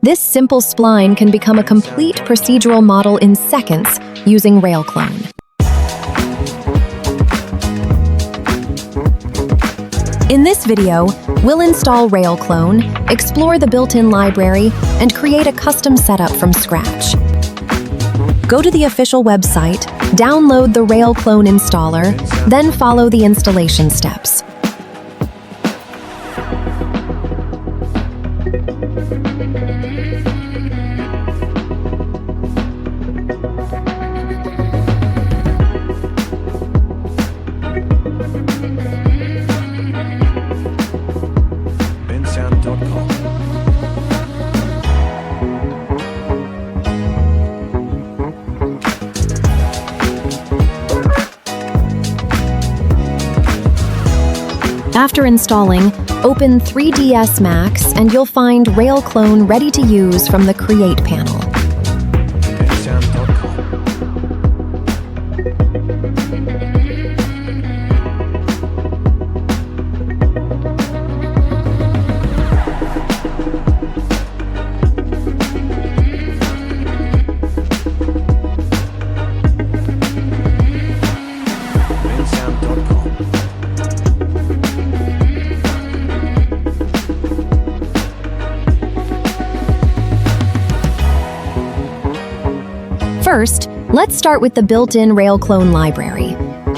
This simple spline can become a complete procedural model in seconds using RailClone. In this video, we'll install RailClone, explore the built-in library, and create a custom setup from scratch. Go to the official website, download the RailClone installer, then follow the installation steps. After installing, open 3ds Max and you'll find RailClone ready to use from the Create panel. First, let's start with the built-in RailClone library.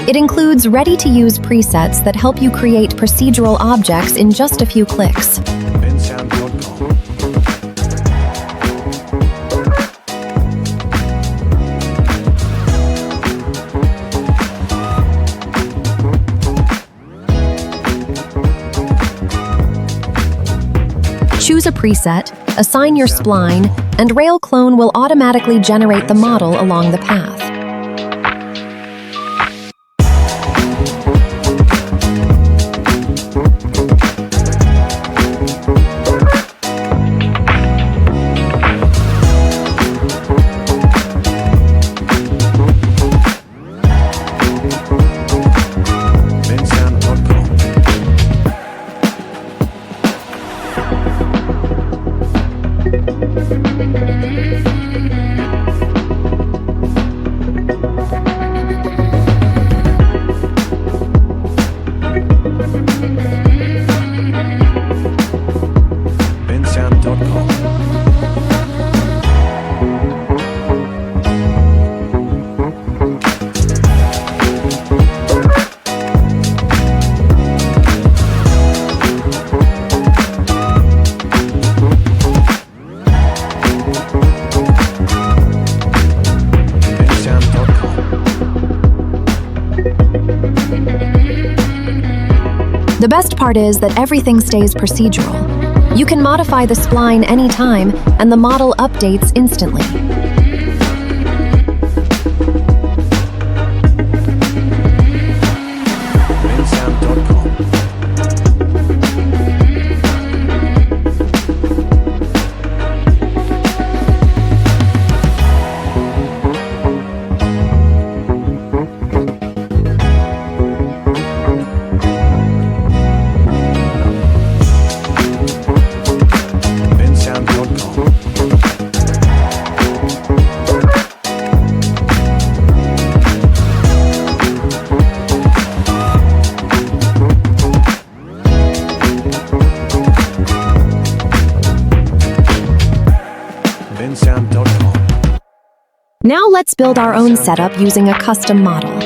It includes ready-to-use presets that help you create procedural objects in just a few clicks. Choose a preset, assign your spline, and RailClone will automatically generate the model along the path. The best part is that everything stays procedural. You can modify the spline anytime, and the model updates instantly. Now let's build our own setup using a custom model.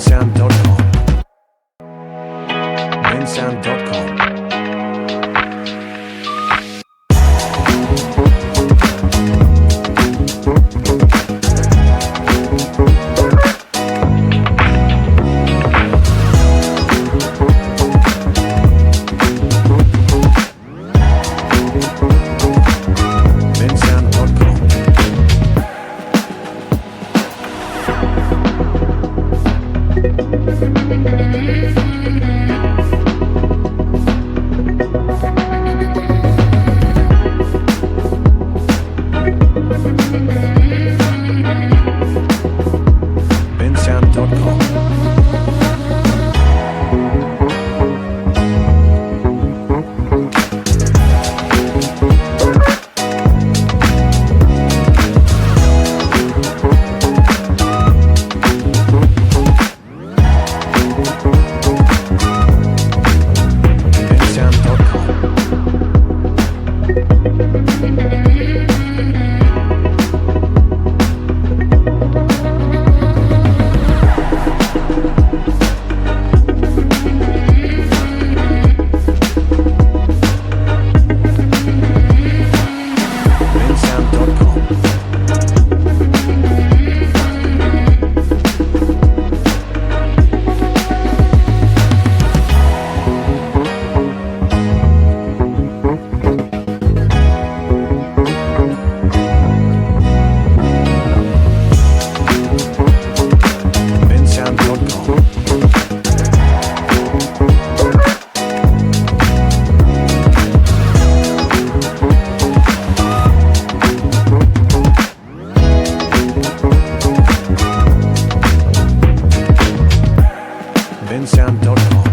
bensound.com. bensound.com. bensound.com.